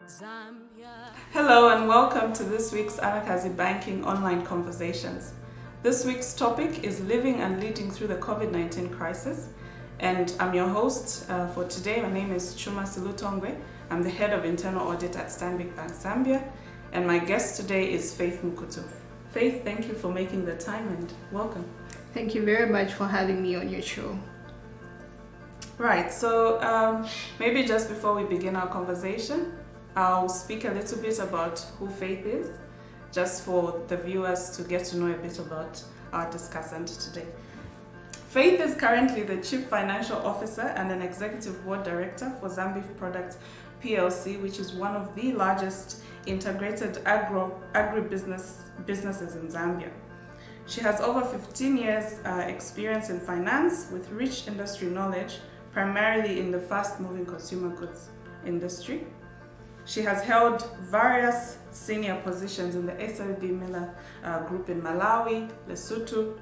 Zambia. Hello and welcome to this week's Anakazi Banking Online Conversations. This week's topic is living and leading through the COVID-19 crisis. And I'm your host for today. My name is Chuma Silutongwe. I'm the head of internal audit at Stanbic Bank Zambia. And my guest today is Faith Mukutu. Faith, thank you for making the time and welcome. Thank you very much for having me on your show. Right, so maybe just before we begin our conversation, I'll speak a little bit about who Faith is, just for the viewers to get to know a bit about our discussant today. Faith is currently the Chief Financial Officer and an Executive Board Director for Zambeef Products PLC, which is one of the largest integrated agribusinesses in Zambia. She has over 15 years experience in finance with rich industry knowledge, primarily in the fast-moving consumer goods industry. She has held various senior positions in the SLB Miller Group in Malawi, Lesotho,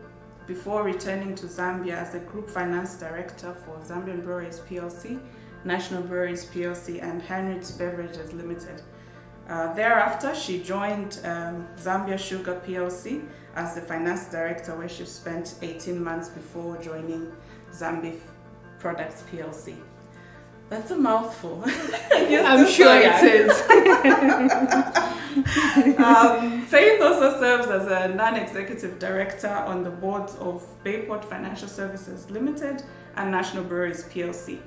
before returning to Zambia as the Group Finance Director for Zambian Breweries PLC, National Breweries PLC, and Heinrichs Beverages Limited. Thereafter, she joined Zambia Sugar PLC as the Finance Director, where she spent 18 months before joining Zambeef Products PLC. That's a mouthful. I'm sure it is. Faith also serves as a non-executive director on the boards of Bayport Financial Services Limited and National Breweries PLC.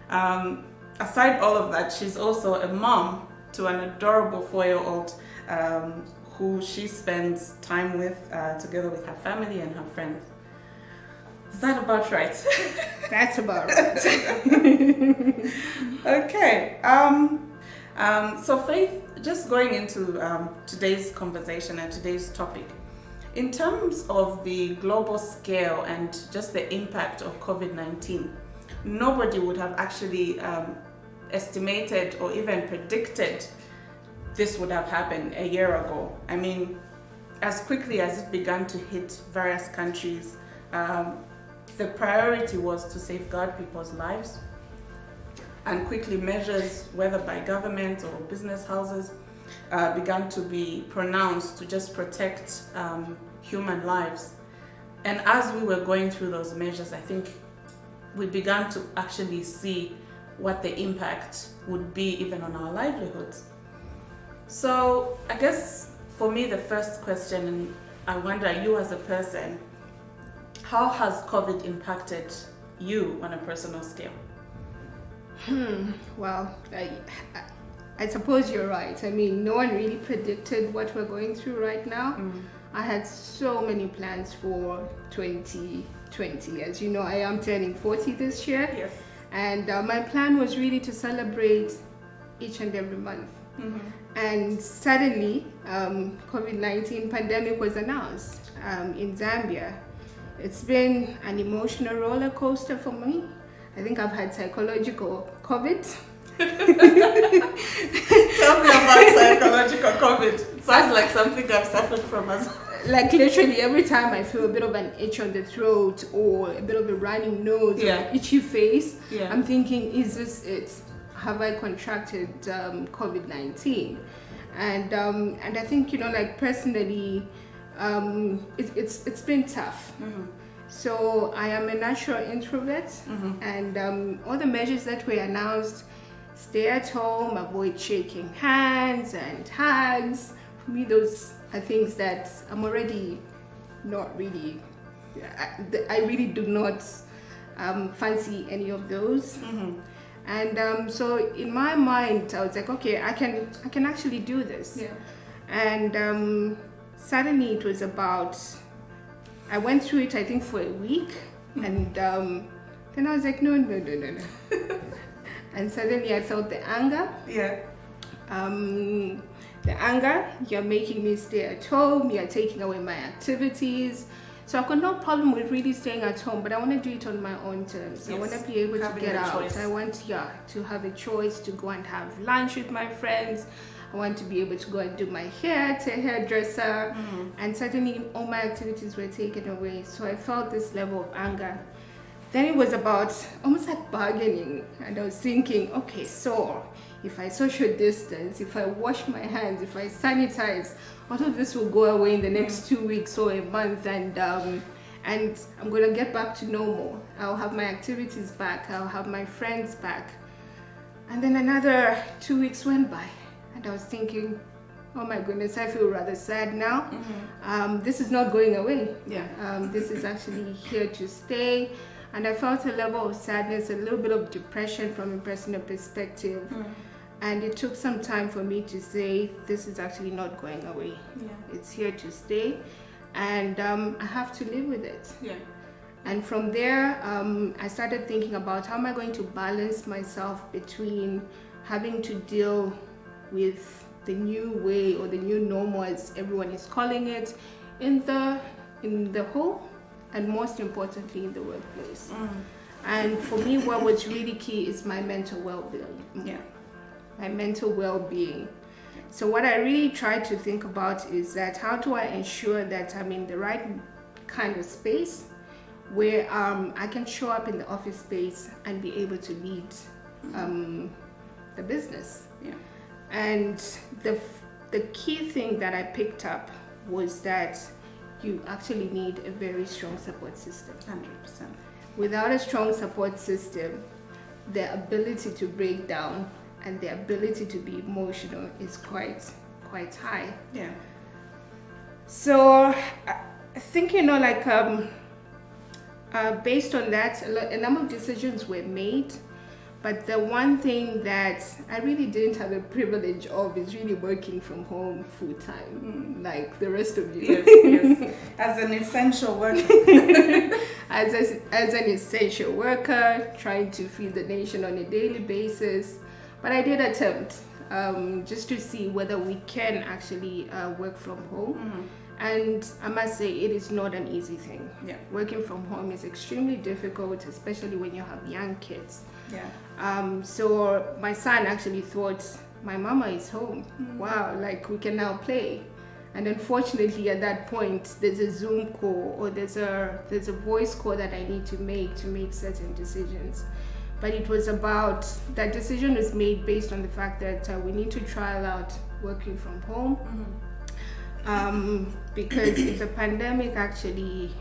Aside all of that, she's also a mom to an adorable 4-year-old who she spends time with together with her family and her friends. Is that about right? That's about right. Okay. So Faith, just going into today's conversation and today's topic, in terms of the global scale and just the impact of COVID-19, nobody would have actually estimated or even predicted this would have happened a year ago. I mean, as quickly as it began to hit various countries, the priority was to safeguard people's lives, and quickly measures, whether by government or business houses, began to be pronounced to just protect human lives. And as we were going through those measures, I think we began to actually see what the impact would be even on our livelihoods. So I guess for me, the first question, and I wonder, you as a person, how has COVID impacted you on a personal scale? Well, I suppose you're right. I mean, no one really predicted what we're going through right now. I had so many plans for 2020. As you know, I am turning 40 this year. Yes. And my plan was really to celebrate each and every month. And suddenly, COVID-19 pandemic was announced in Zambia. It's been an emotional roller coaster for me. I think I've had psychological COVID. Tell me about psychological COVID. It sounds like something I've suffered from as well. Like literally every time I feel a bit of an itch on the throat or a bit of a running nose or an itchy face, I'm thinking, is this it? Have I contracted COVID-19? And I think, you know, like personally, it's been tough. So I am a natural introvert, and all the measures that were announced, stay at home, avoid shaking hands and hugs, for me those are things that I'm already not really, I really do not fancy any of those. And so in my mind I was like, okay, I can actually do this. And suddenly it was about, I went through it I think for a week, and then I was like, no. And suddenly I felt the anger. The anger, you're making me stay at home, you're taking away my activities. So I've got no problem with really staying at home, but I want to do it on my own terms. I want to be able to get out. Choice. I want to have a choice to go and have lunch with my friends. I want to be able to go and do my hair to a hairdresser. And suddenly all my activities were taken away. So I felt this level of anger. then it was about almost like bargaining, and I was thinking, okay, so if I social distance, if I wash my hands, if I sanitize, all of this will go away in the next 2 weeks or a month, and I'm going to get back to normal. I'll have my activities back, I'll have my friends back. And then another 2 weeks went by, and I was thinking, oh my goodness, I feel rather sad now. This is not going away. This is actually here to stay. And I felt a level of sadness, a little bit of depression from a personal perspective. And it took some time for me to say, this is actually not going away. It's here to stay. And I have to live with it. And from there, I started thinking about how am I going to balance myself between having to deal with the new way or the new normal, as everyone is calling it, in the home, and most importantly in the workplace. And for me, what was really key is my mental well-being. My mental well-being. So what I really try to think about is that how do I ensure that I'm in the right kind of space where I can show up in the office space and be able to lead the business. And the key thing that I picked up was that you actually need a very strong support system. 100%. Without a strong support system, the ability to break down and the ability to be emotional is quite high. So I think, based on that, a number of decisions were made. But the one thing that I really didn't have a privilege of is really working from home full time, like the rest of you. Yes. As an essential worker. as an essential worker, trying to feed the nation on a daily basis. But I did attempt just to see whether we can actually work from home. And I must say, it is not an easy thing. Working from home is extremely difficult, especially when you have young kids. So my son actually thought, my mama is home. Wow, like we can now play. And unfortunately, at that point, there's a Zoom call or there's a voice call that I need to make certain decisions. But it was about, that decision was made based on the fact that we need to trial out working from home. Because if the pandemic actually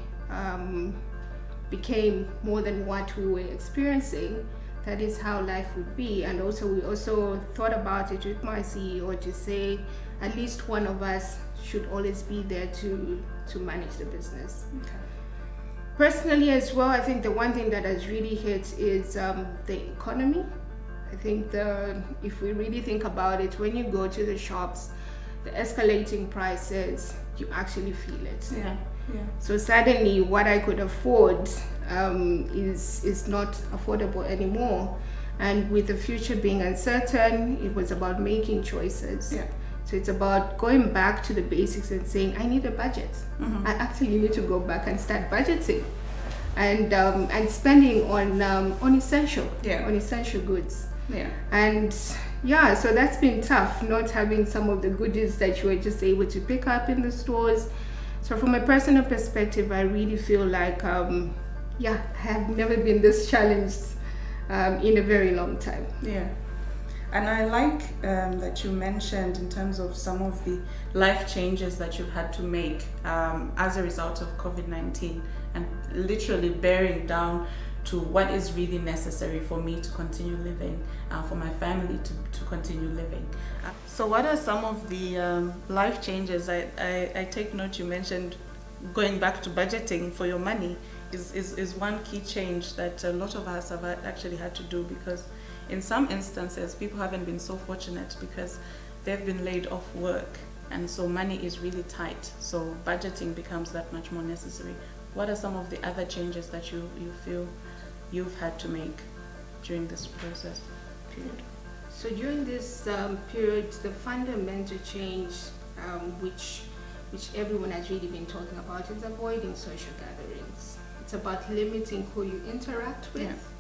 became more than what we were experiencing, that is how life would be. And also we also thought about it with my CEO to say at least one of us should always be there to manage the business. Personally as well, I think the one thing that has really hit is the economy. I think if we really think about it, when you go to the shops, the escalating prices, you actually feel it. So suddenly what I could afford is not affordable anymore. And with the future being uncertain, it was about making choices. So it's about going back to the basics and saying, I need a budget. I actually need to go back and start budgeting and spending on essential goods. And so that's been tough, not having some of the goodies that you were just able to pick up in the stores. So from a personal perspective, I really feel like I have never been this challenged in a very long time. And I like that you mentioned in terms of some of the life changes that you've had to make as a result of COVID-19, and literally bearing down to what is really necessary for me to continue living, for my family to continue living. So what are some of the life changes? I take note you mentioned going back to budgeting for your money is one key change that a lot of us have actually had to do, because in some instances people haven't been so fortunate because they've been laid off work, and so money is really tight, so budgeting becomes that much more necessary. What are some of the other changes that you feel you've had to make during this process period? So during this period, the fundamental change which everyone has really been talking about is avoiding social gatherings. It's about limiting who you interact with.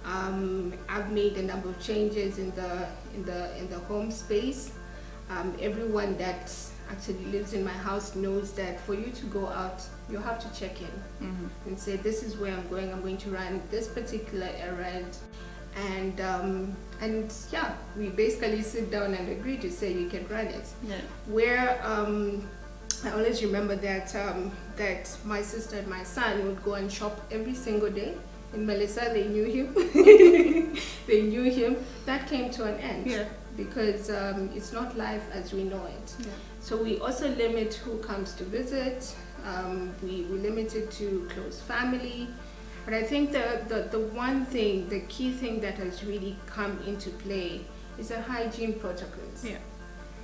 I've made a number of changes in the home space. Everyone that actually lives in my house knows that for you to go out, you have to check in and say, this is where I'm going to run this particular errand. And yeah, we basically sit down and agree to say you can run it. Yeah. Where I always remember that that my sister and my son would go and shop every single day. In Melissa, they knew him. They knew him. That came to an end. Yeah. Because it's not life as we know it. Yeah. So we also limit who comes to visit. We limit it to close family. But I think the one thing, the key thing that has really come into play is the hygiene protocols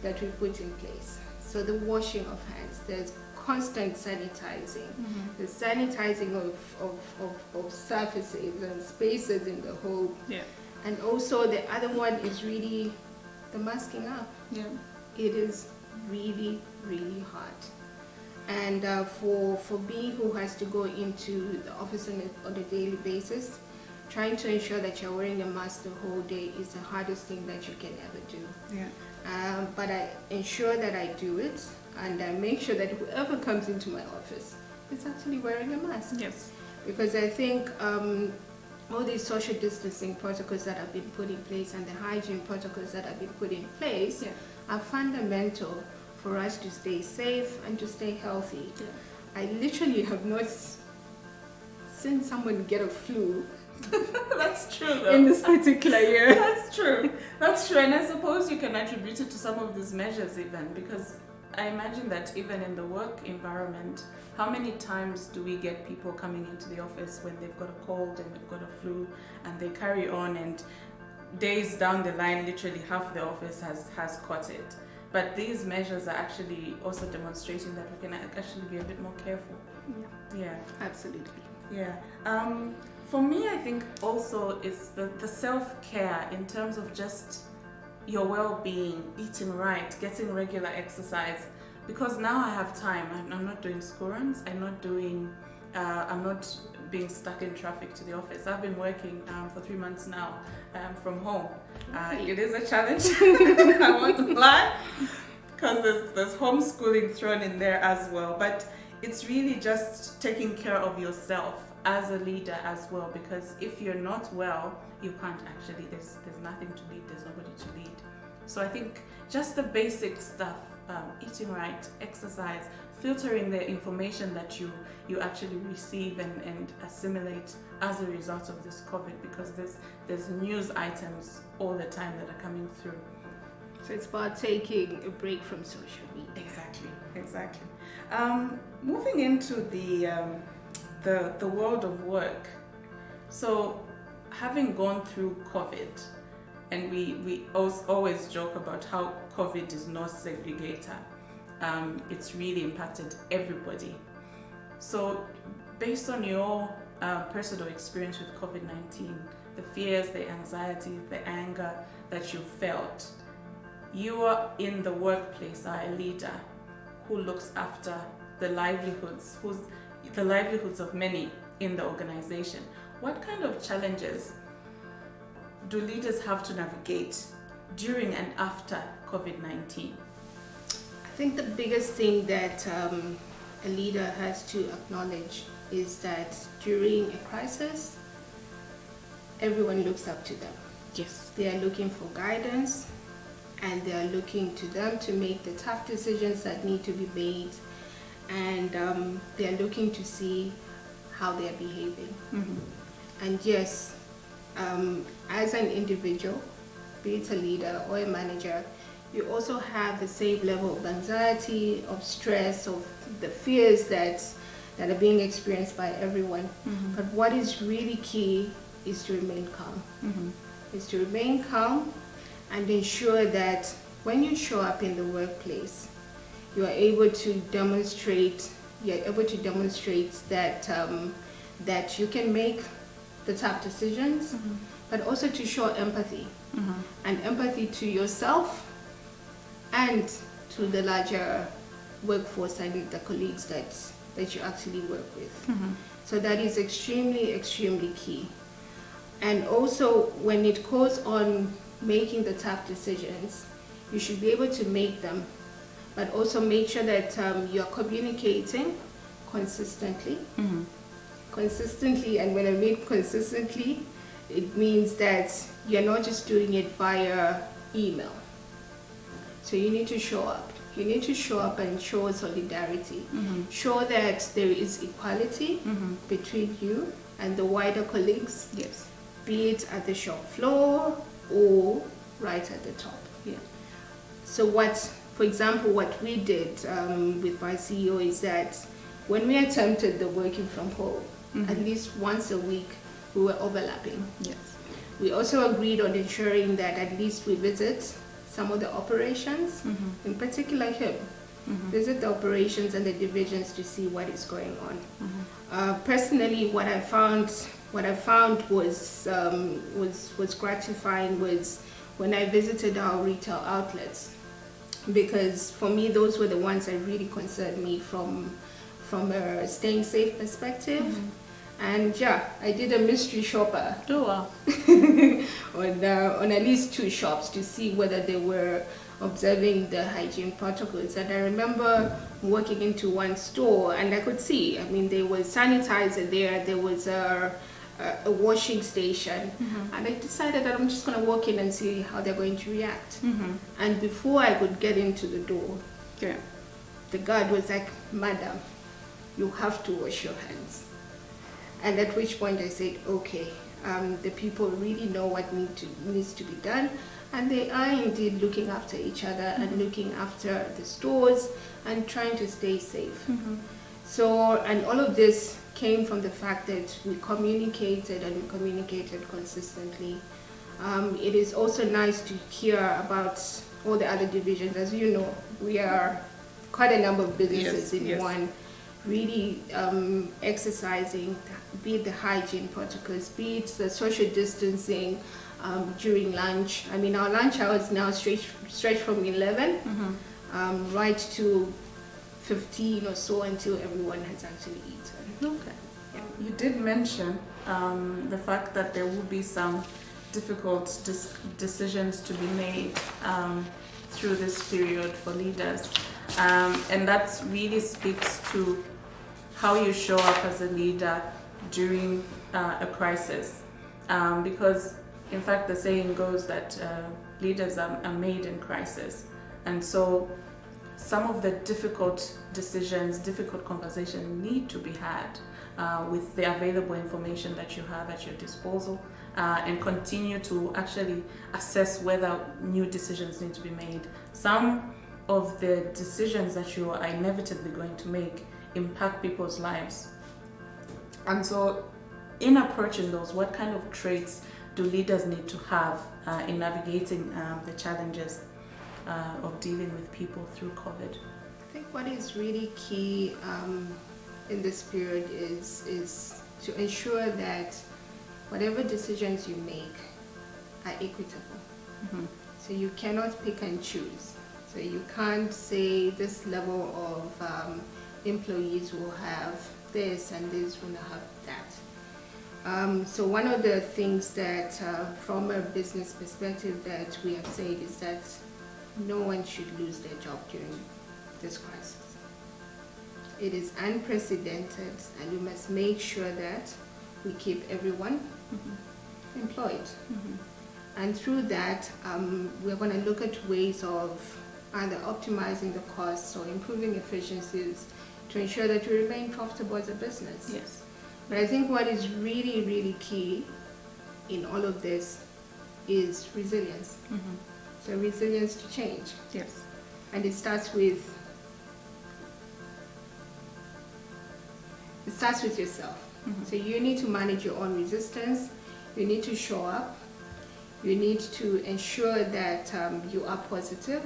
that we put in place. So the washing of hands, there's constant sanitizing, the sanitizing of surfaces and spaces in the home. Yeah. And also the other one is really the masking up. Yeah. It is really, really hard. And for me, who has to go into the office on a daily basis, trying to ensure that you're wearing a mask the whole day is the hardest thing that you can ever do. Yeah. But I ensure that I do it, and I make sure that whoever comes into my office is actually wearing a mask. Yes. Because I think all these social distancing protocols that have been put in place and the hygiene protocols that have been put in place are fundamental for us to stay safe and to stay healthy. Yeah. I literally have not seen someone get a flu. That's true though. In this particular year. That's true. That's true. And I suppose you can attribute it to some of these measures even, because I imagine that even in the work environment, how many times do we get people coming into the office when they've got a cold and they've got a flu and they carry on, and days down the line, literally half the office has caught it. But these measures are actually also demonstrating that we can actually be a bit more careful. Yeah. Yeah. Absolutely. Yeah. For me, I think also is the self-care in terms of just your well-being, eating right, getting regular exercise. Because now I have time. I'm not doing school runs. I'm not being stuck in traffic to the office. I've been working for 3 months now from home. It is a challenge, I won't lie, because there's homeschooling thrown in there as well. But it's really just taking care of yourself as a leader as well, because if you're not well, you can't actually, there's nothing to lead, there's nobody to lead. So I think just the basic stuff, eating right, exercise, filtering the information that you actually receive and assimilate as a result of this COVID, because there's news items all the time that are coming through. So it's about taking a break from social media. Exactly. Moving into the world of work. So having gone through COVID, and we always joke about how COVID is no segregator. It's really impacted everybody. So based on your personal experience with COVID-19, the fears, the anxiety, the anger that you felt, you are in the workplace, are a leader who looks after the livelihoods of many in the organization. What kind of challenges do leaders have to navigate during and after COVID-19? I think the biggest thing that a leader has to acknowledge is that during a crisis, everyone looks up to them. Yes. They are looking for guidance, and they are looking to them to make the tough decisions that need to be made, and they are looking to see how they are behaving. And yes, as an individual, be it a leader or a manager, you also have the same level of anxiety, of stress, of the fears that are being experienced by everyone. But what is really key is to remain calm. Is to remain calm and ensure that when you show up in the workplace, you are able to demonstrate that that you can make the tough decisions, but also to show empathy, and empathy to yourself and to the larger workforce and the colleagues that you actually work with. So that is extremely, extremely key. And also, when it goes on making the tough decisions, you should be able to make them but also make sure that you're communicating consistently. Consistently, and when I mean consistently, it means that you're not just doing it via email. So you need to show up. You need to show up and show solidarity. Show that there is equality between you and the wider colleagues. Yes. Be it at the shop floor or right at the top. Yeah. So for example, what we did with my CEO is that when we attempted the working from home, at least once a week, we were overlapping. Yes. We also agreed on ensuring that at least we visit some of the operations, in particular him, visit the operations and the divisions to see what is going on. Personally, what I found was gratifying was when I visited our retail outlets, because for me those were the ones that really concerned me from a staying safe perspective. And yeah, I did a mystery shopper. Oh wow. on at least 2 shops to see whether they were observing the hygiene protocols. And I remember walking into one store and I could see, I mean, there was sanitizer there was a washing station, and I decided that I'm just going to walk in and see how they're going to react. And before I could get into the door, the guard was like, "Madam, you have to wash your hands." And at which point I said, okay, the people really know what needs to be done, and they are indeed looking after each other and looking after the stores and trying to stay safe. So, and all of this came from the fact that we communicated consistently. It is also nice to hear about all the other divisions. As you know, we are quite a number of businesses in one, really exercising, be it the hygiene protocols, be it the social distancing during lunch. I mean, our lunch hours now stretch from 11 right to 15 or so until everyone has actually eaten. Okay. Yeah. You did mention the fact that there will be some difficult decisions to be made through this period for leaders, and that really speaks to how you show up as a leader during a crisis, because in fact the saying goes that leaders are made in crisis, and so some of the difficult decisions, difficult conversations need to be had with the available information that you have at your disposal, and continue to actually assess whether new decisions need to be made. Some of the decisions that you are inevitably going to make impact people's lives. And so in approaching those, what kind of traits do leaders need to have in navigating the challenges of dealing with people through COVID? I think what is really key in this period is to ensure that whatever decisions you make are equitable. So you cannot pick and choose. So you can't say this level of employees will have this and this will not have that. So one of the things that from a business perspective that we have said is that no one should lose their job during this crisis. It is unprecedented, and we must make sure that we keep everyone employed. And through that, we're going to look at ways of either optimizing the costs or improving efficiencies to ensure that we remain profitable as a business. Yes. But I think what is really, really key in all of this is resilience. So resilience to change. Yes. And it starts with yourself. So you need to manage your own resistance. You need to show up. You need to ensure that you are positive.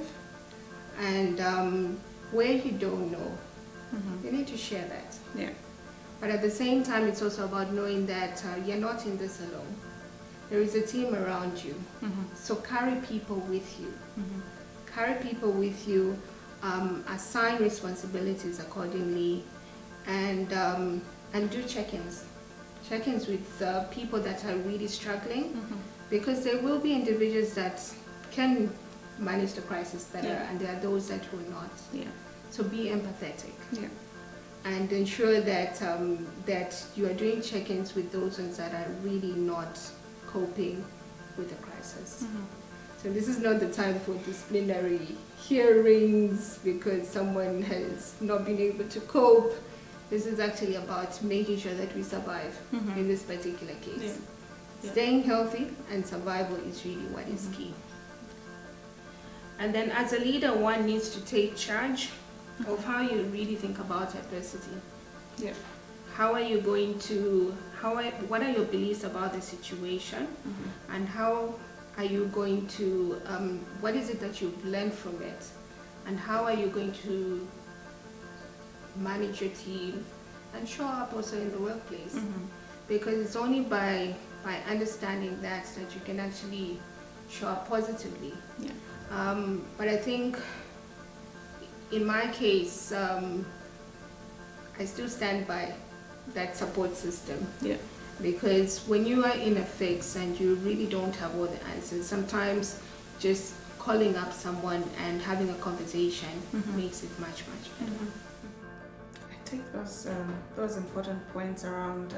And where you don't know, you need to share that. Yeah. But at the same time, it's also about knowing that you're not in this alone. There is a team around you. So carry people with you. Carry people with you, assign responsibilities accordingly, and do check-ins. Check-ins with people that are really struggling, because there will be individuals that can manage the crisis better, and there are those that will not. So be empathetic. And ensure that that you are doing check-ins with those ones that are really not coping with the crisis. So this is not the time for disciplinary hearings because someone has not been able to cope. This is actually about making sure that we survive in this particular case. Staying healthy and survival is really what is key. And then as a leader, one needs to take charge of how you really think about adversity. How are you going to, what are your beliefs about the situation, and how are you going to, what is it that you've learned from it, and how are you going to manage your team and show up also in the workplace? Because it's only by understanding that you can actually show up positively. But I think in my case, I still stand by that support system. Because when you are in a fix and you really don't have all the answers, sometimes just calling up someone and having a conversation makes it much better. I take those important points around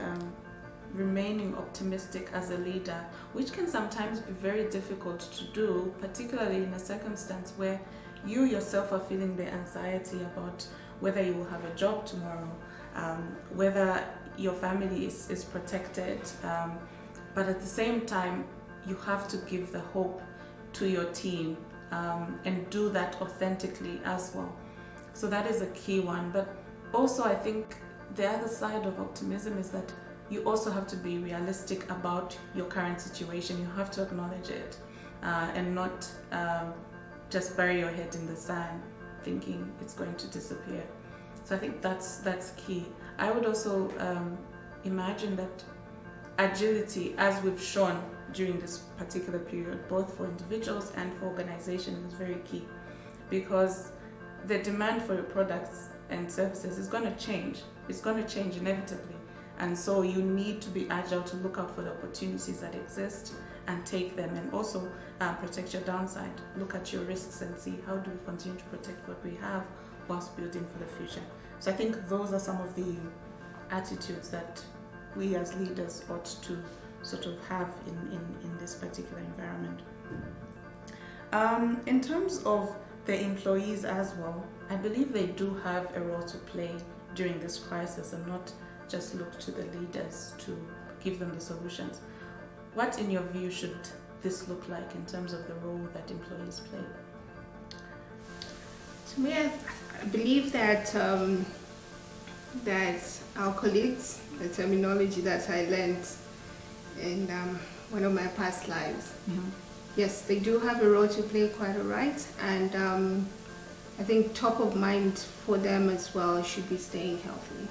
remaining optimistic as a leader, which can sometimes be very difficult to do, particularly in a circumstance where you yourself are feeling the anxiety about whether you will have a job tomorrow, whether your family is protected, but at the same time you have to give the hope to your team and do that authentically as well. So that is a key one. But also I think the other side of optimism is that you also have to be realistic about your current situation. You have to acknowledge it and not just bury your head in the sand thinking it's going to disappear. So I think that's key. I would also imagine that agility, as we've shown during this particular period, both for individuals and for organizations, is very key, because the demand for your products and services is going to change. It's going to change inevitably. And so you need to be agile to look out for the opportunities that exist and take them, and also protect your downside. Look at your risks and see how do we continue to protect what we have whilst building for the future. So I think those are some of the attitudes that we as leaders ought to sort of have in this particular environment. In terms of the employees as well, I believe they do have a role to play during this crisis and not just look to the leaders to give them the solutions. What, in your view, should this look like in terms of the role that employees play? To me, I believe that that our colleagues, the terminology that I learned in one of my past lives, yes, they do have a role to play, quite all right, and I think top of mind for them as well should be staying healthy.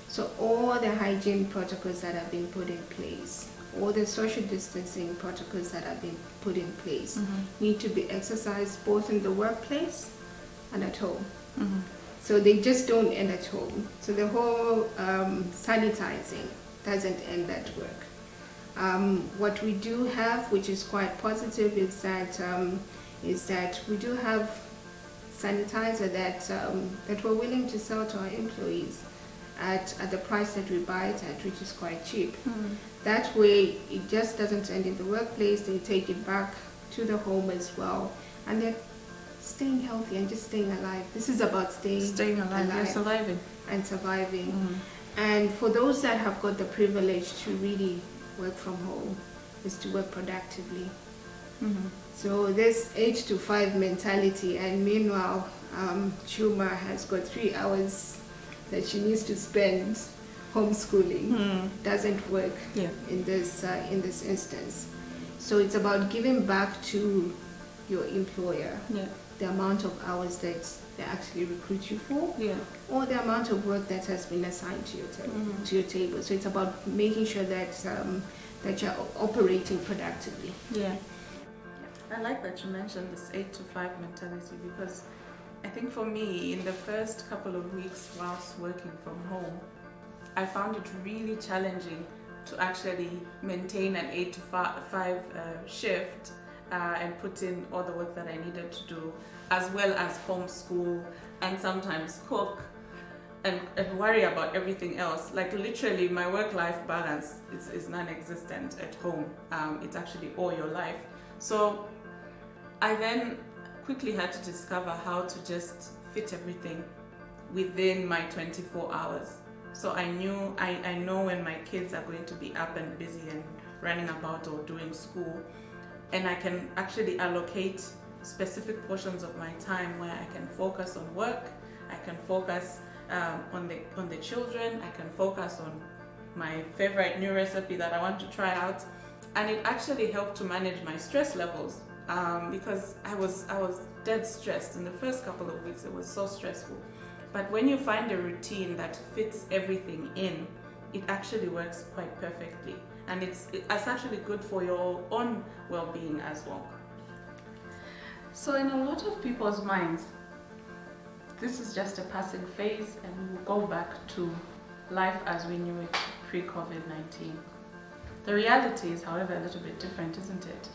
So all the hygiene protocols that have been put in place, all the social distancing protocols that have been put in place need to be exercised both in the workplace and at home. So they just don't end at home. So the whole sanitizing doesn't end at work. What we do have, which is quite positive, is that we do have sanitizer that we're willing to sell to our employees at the price that we buy it at, which is quite cheap. That way, it just doesn't end in the workplace. They take it back to the home as well, and they're staying healthy and just staying alive. This is about staying alive and surviving. And for those that have got the privilege to really work from home, is to work productively. So this 8 to 5 mentality, and meanwhile, Chuma has got 3 hours that she needs to spend homeschooling, doesn't work in this instance. So it's about giving back to your employer the amount of hours that they actually recruit you for, or the amount of work that has been assigned to your table. So it's about making sure that that you're operating productively. I like that you mentioned this 8 to 5 mentality, because I think for me, in the first couple of weeks whilst working from home, I found it really challenging to actually maintain an 8 to 5 shift and put in all the work that I needed to do, as well as homeschool and sometimes cook and worry about everything else. Like literally my work-life balance is non-existent at home. It's actually all your life. So I then quickly had to discover how to just fit everything within my 24 hours. So I know when my kids are going to be up and busy and running about or doing school, and I can actually allocate specific portions of my time where I can focus on work, I can focus on the children, I can focus on my favorite new recipe that I want to try out. And it actually helped to manage my stress levels, because I was dead stressed in the first couple of weeks. It was so stressful. But when you find a routine that fits everything in, it actually works quite perfectly, and it's actually good for your own well-being as well. So in a lot of people's minds, this is just a passing phase and we will go back to life as we knew it pre-COVID-19. The reality is, however, a little bit different, isn't it?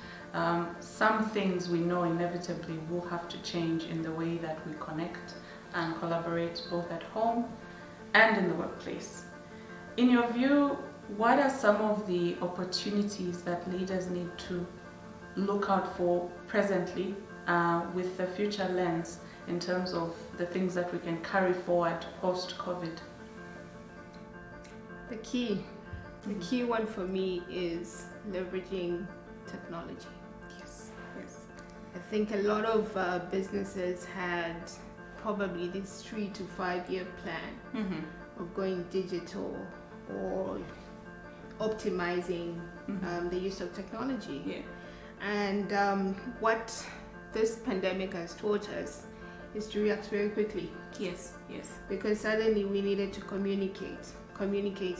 Some things we know inevitably will have to change in the way that we connect and collaborate both at home and in the workplace. In your view, what are some of the opportunities that leaders need to look out for presently with the future lens in terms of the things that we can carry forward post-COVID? The key one for me is leveraging technology. Yes. I think a lot of businesses had probably this 3 to 5 year plan of going digital or optimizing the use of technology. Yeah. And what this pandemic has taught us is to react very quickly. Yes. Because suddenly we needed to communicate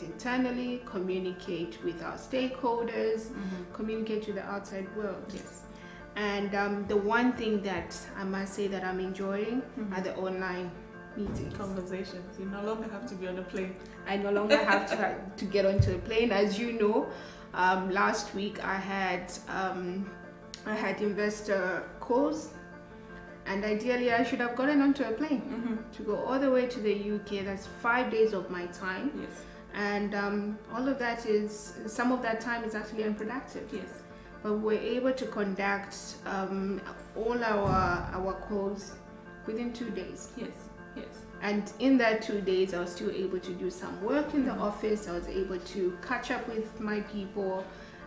internally, communicate with our stakeholders, communicate with the outside world. Yes. And the one thing that I must say that I'm enjoying are the online meetings. Conversations. You no longer have to be on a plane. I no longer have to get onto a plane. As you know, last week I had investor calls, and ideally I should have gotten onto a plane to go all the way to the UK. That's 5 days of my time. Yes. And some of that time is actually unproductive. Yes. But we're able to conduct all our calls within 2 days. Yes. And in that 2 days, I was still able to do some work in the office. I was able to catch up with my people.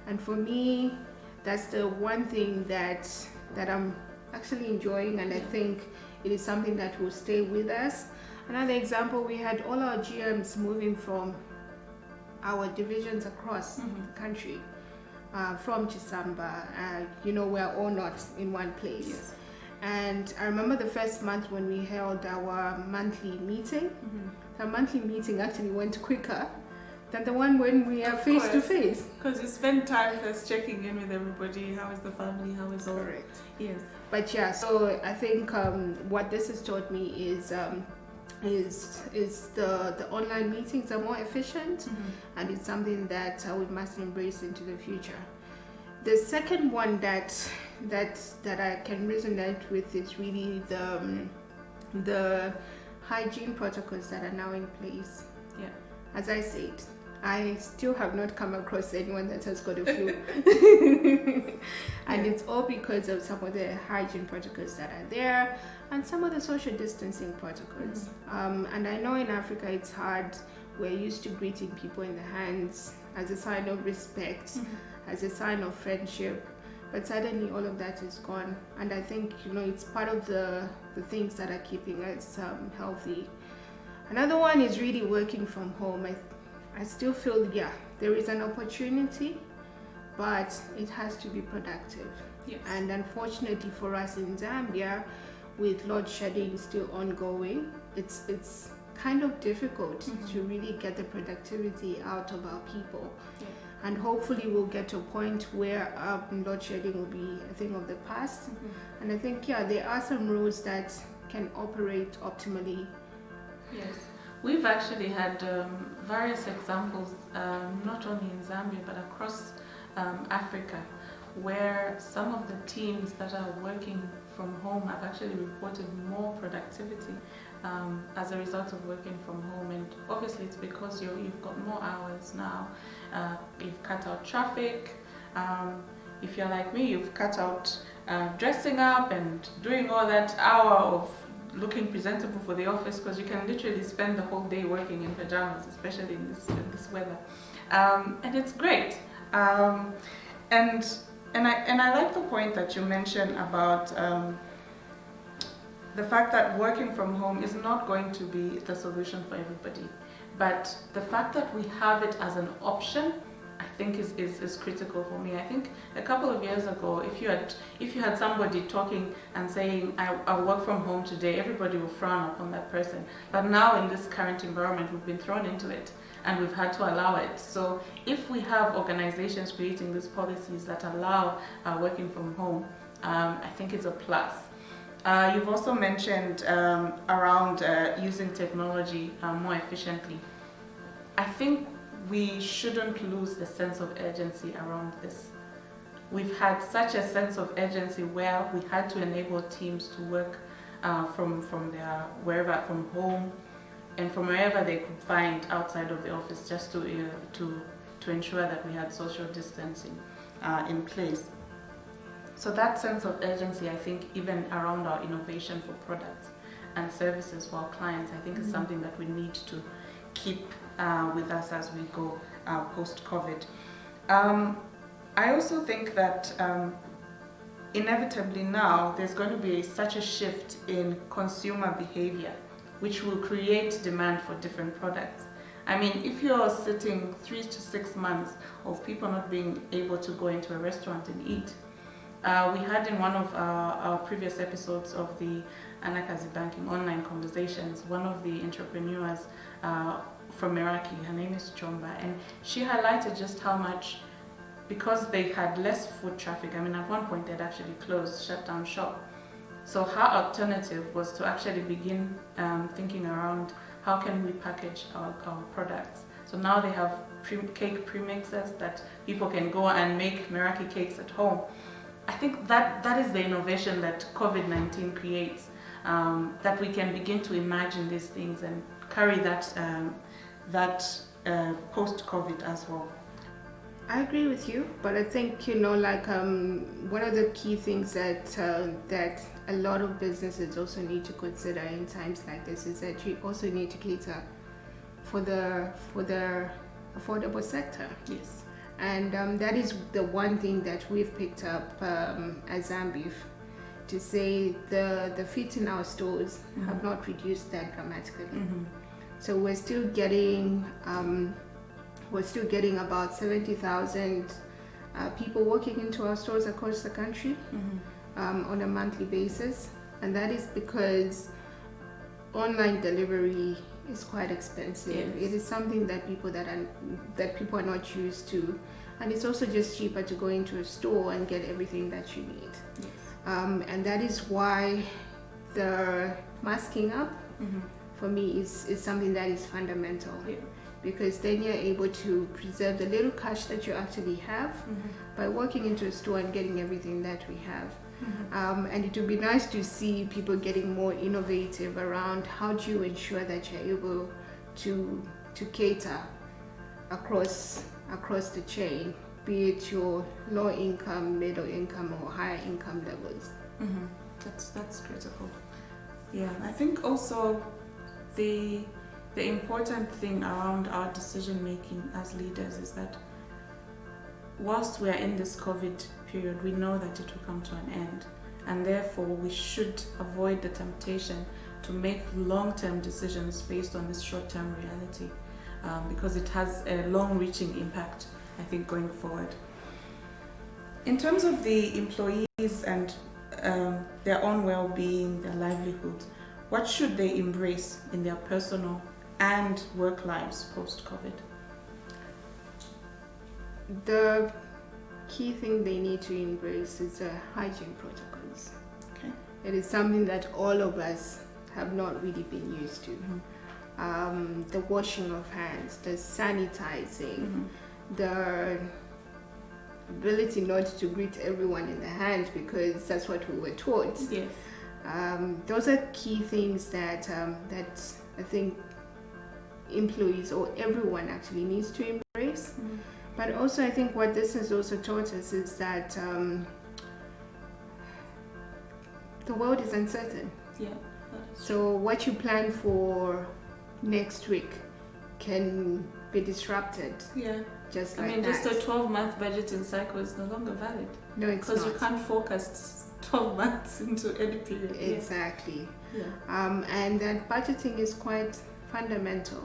And for me, that's the one thing that I'm actually enjoying, and I think it is something that will stay with us. Another example, we had all our GMs moving from our divisions across the country, from Chisamba. We're all not in one place. Yes. And I remember the first month when we held our monthly meeting. Our monthly meeting actually went quicker than the one when we are face to face. Because you spend time first checking in with everybody. How is the family? How is all? Correct. Yes. But yeah, so I think what this has taught me is the online meetings are more efficient, and it's something that we must embrace into the future. The second one that I can resonate with is really the hygiene protocols that are now in place. Yeah. As I said, I still have not come across anyone that has got a flu. And it's all because of some of the hygiene protocols that are there and some of the social distancing protocols. And I know in Africa it's hard. We're used to greeting people in the hands as a sign of respect, as a sign of friendship. But suddenly all of that is gone. And I think, it's part of the things that are keeping us healthy. Another one is really working from home. I still feel, there is an opportunity, but it has to be productive. Yes. And unfortunately for us in Zambia, with load shedding still ongoing, it's kind of difficult to really get the productivity out of our people. Yeah. And hopefully we'll get to a point where load shedding will be a thing of the past. And I think, there are some roads that can operate optimally. Yes. We've actually had various examples, not only in Zambia, but across Africa, where some of the teams that are working from home have actually reported more productivity as a result of working from home. And obviously it's because you've got more hours now. You've cut out traffic. If you're like me, you've cut out dressing up and doing all that hour of looking presentable for the office, because you can literally spend the whole day working in pajamas, especially in this weather. And it's great. And I like the point that you mentioned about the fact that working from home is not going to be the solution for everybody. But the fact that we have it as an option, I think is critical for me. I think a couple of years ago, if you had somebody talking and saying, I work from home today, everybody will frown upon that person. But now in this current environment, we've been thrown into it and we've had to allow it. So if we have organizations creating these policies that allow working from home, I think it's a plus. You've also mentioned around using technology more efficiently. I think we shouldn't lose the sense of urgency around this. We've had such a sense of urgency where we had to enable teams to work from home and from wherever they could find outside of the office, just to ensure that we had social distancing in place. So that sense of urgency, I think, even around our innovation for products and services for our clients, I think is something that we need to keep with us as we go post-COVID. I also think that inevitably now there's going to be such a shift in consumer behavior, which will create demand for different products. I mean, if you're sitting 3 to 6 months of people not being able to go into a restaurant and eat, we had in one of our previous episodes of the Anakazi Banking Online Conversations, one of the entrepreneurs from Meraki, her name is Chuma, and she highlighted just how much, because they had less foot traffic, I mean at one point they'd actually shut down shop. So her alternative was to actually begin thinking around how can we package our products. So now they have cake premixes that people can go and make Meraki cakes at home. I think that is the innovation that COVID-19 creates, that we can begin to imagine these things and carry that post-COVID as well. I agree with you, but I think, one of the key things that a lot of businesses also need to consider in times like this is that you also need to cater for the affordable sector. Yes. And that is the one thing that we've picked up as Zambeef, to say the feet in our stores have not reduced that dramatically. So we're still getting about 70,000 people walking into our stores across the country on a monthly basis, and that is because online delivery is quite expensive. Yes. It is something that people are not used to, and it's also just cheaper to go into a store and get everything that you need. Yes. And that is why the masking up for me is something that is fundamental. Yeah. Because then you're able to preserve the little cash that you actually have by walking into a store and getting everything that we have. And it would be nice to see people getting more innovative around how do you ensure that you're able to cater across the chain, be it your low income, middle income, or higher income levels. That's critical. Yeah, I think also the important thing around our decision making as leaders is that whilst we are in this COVID period, we know that it will come to an end, and therefore we should avoid the temptation to make long-term decisions based on this short-term reality, because it has a long-reaching impact, I think, going forward. In terms of the employees and their own well-being, their livelihoods, what should they embrace in their personal and work lives post-COVID? The key thing they need to embrace is hygiene protocols. Okay. It is something that all of us have not really been used to. The washing of hands, the sanitizing, the ability not to greet everyone in the hand because that's what we were taught. Yes. Those are key things that that I think employees or everyone actually needs to embrace. But also I think what this has also taught us is that the world is uncertain. Yeah. So what you plan for next week can be disrupted. Yeah. Just I like mean, that. just a 12-month budgeting cycle is no longer valid. No, it's not. Because you can't forecast 12 months into any period. Exactly. Yeah. And that budgeting is quite fundamental.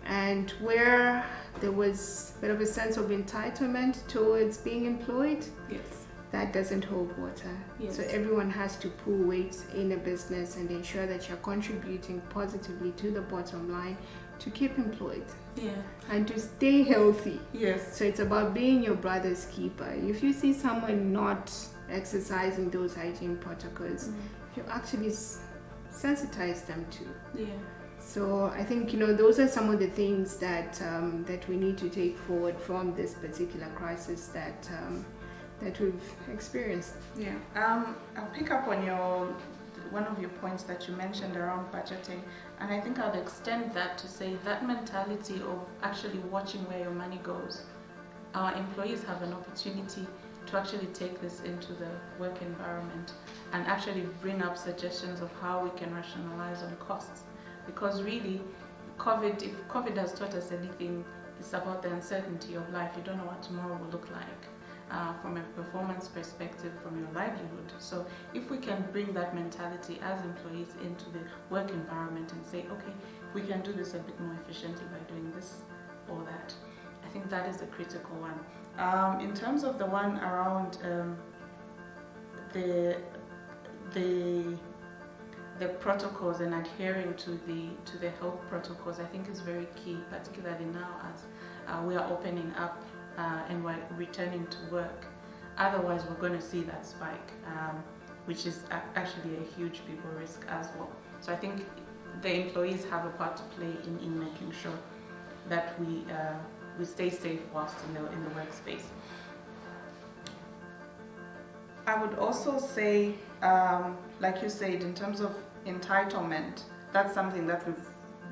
And where there was a bit of a sense of entitlement towards being employed, Yes. that doesn't hold water. Yes. So everyone has to pull weight in a business and ensure that you're contributing positively to the bottom line to keep employed. Yeah. And to stay healthy. Yes. So it's about being your brother's keeper. If you see someone not exercising those hygiene protocols, you actually sensitize them to. Yeah. So I think, those are some of the things that that we need to take forward from this particular crisis that we've experienced. Yeah. I'll pick up on one of your points that you mentioned around budgeting, and I think I'll extend that to say that mentality of actually watching where your money goes. Our employees have an opportunity to actually take this into the work environment and actually bring up suggestions of how we can rationalize on costs. Because really, if COVID has taught us anything, it's about the uncertainty of life. You don't know what tomorrow will look like. From a performance perspective, from your livelihood. So if we can bring that mentality as employees into the work environment and say, okay, we can do this a bit more efficiently by doing this or that, I think that is a critical one. In terms of the one around the protocols and adhering to the health protocols, I think is very key, particularly now as we are opening up and we're returning to work. Otherwise, we're going to see that spike, which is actually a huge people risk as well. So I think the employees have a part to play in making sure that we stay safe whilst in the workspace. I would also say, like you said, in terms of entitlement, that's something that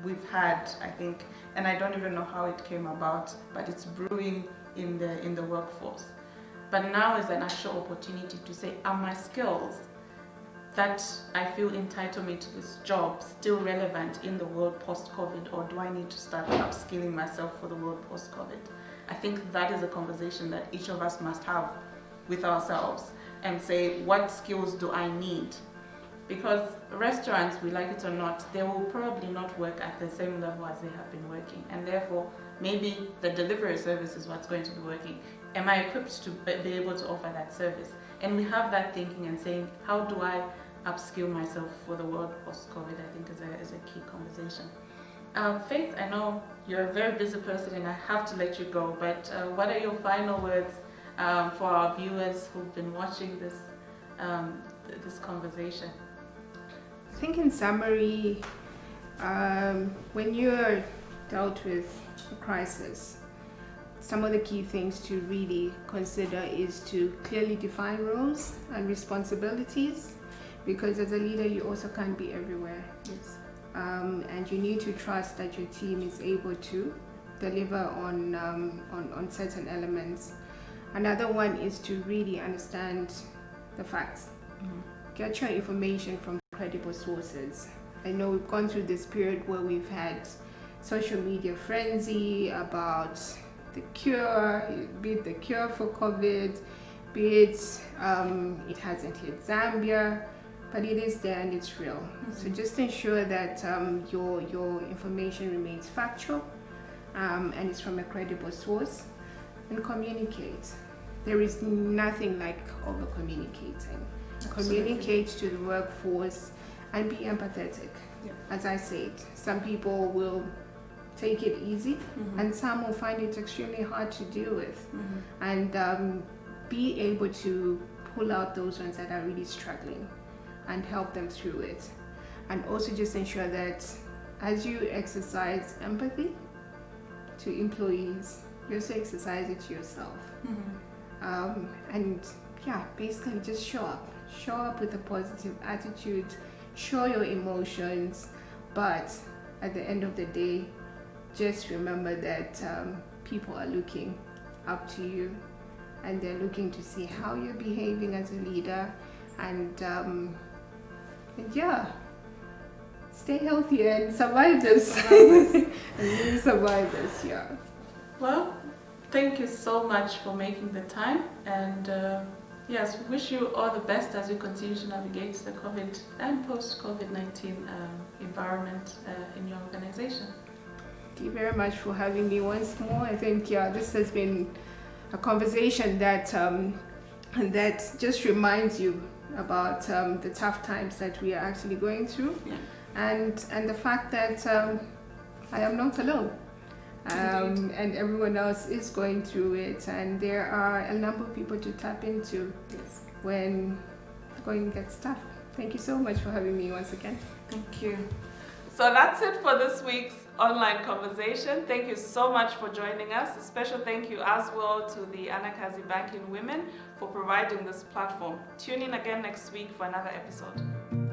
we've had, I think, and I don't even know how it came about, but it's brewing in the workforce. But now is an actual opportunity to say, are my skills that I feel entitle me to this job still relevant in the world post-COVID, or do I need to start upskilling myself for the world post-COVID? I think that is a conversation that each of us must have with ourselves and say, what skills do I need? Because restaurants, we like it or not, they will probably not work at the same level as they have been working, and therefore maybe the delivery service is what's going to be working. Am I equipped to be able to offer that service? And we have that thinking and saying, how do I upskill myself for the world post-COVID, I think is a key conversation. Faith, I know you're a very busy person and I have to let you go, but what are your final words for our viewers who've been watching this conversation? I think in summary, when you're dealt with a crisis, some of the key things to really consider is to clearly define roles and responsibilities, because as a leader you also can't be everywhere. Yes. And you need to trust that your team is able to deliver on certain elements. Another one is to really understand the facts. Get your information from credible sources. I know we've gone through this period where we've had social media frenzy about the cure, be it the cure for COVID, be it it hasn't hit Zambia, but it is there and it's real. So just ensure that your information remains factual and it's from a credible source, and communicate. There is nothing like over communicating. Communicate to the workforce and be empathetic. Yeah. As I said, some people will take it easy and some will find it extremely hard to deal with. And be able to pull out those ones that are really struggling and help them through it. And also just ensure that as you exercise empathy to employees, you also exercise it to yourself. And yeah, basically just show up with a positive attitude, show your emotions, but at the end of the day, just remember that people are looking up to you, and they're looking to see how you're behaving as a leader, and yeah, stay healthy and survive this. And really survive this, yeah. Well, thank you so much for making the time, and yes, wish you all the best as you continue to navigate the COVID and post-COVID-19 environment in your organization. Thank you very much for having me once more. I think this has been a conversation that just reminds you about the tough times that we are actually going through, and the fact that I am not alone. And everyone else is going through it, and there are a number of people to tap into when going gets tough. Thank you so much for having me once again. Thank you. So that's it for this week's online conversation. Thank you so much for joining us. A special thank you as well to the Anakazi Banking Women for providing this platform. Tune in again next week for another episode.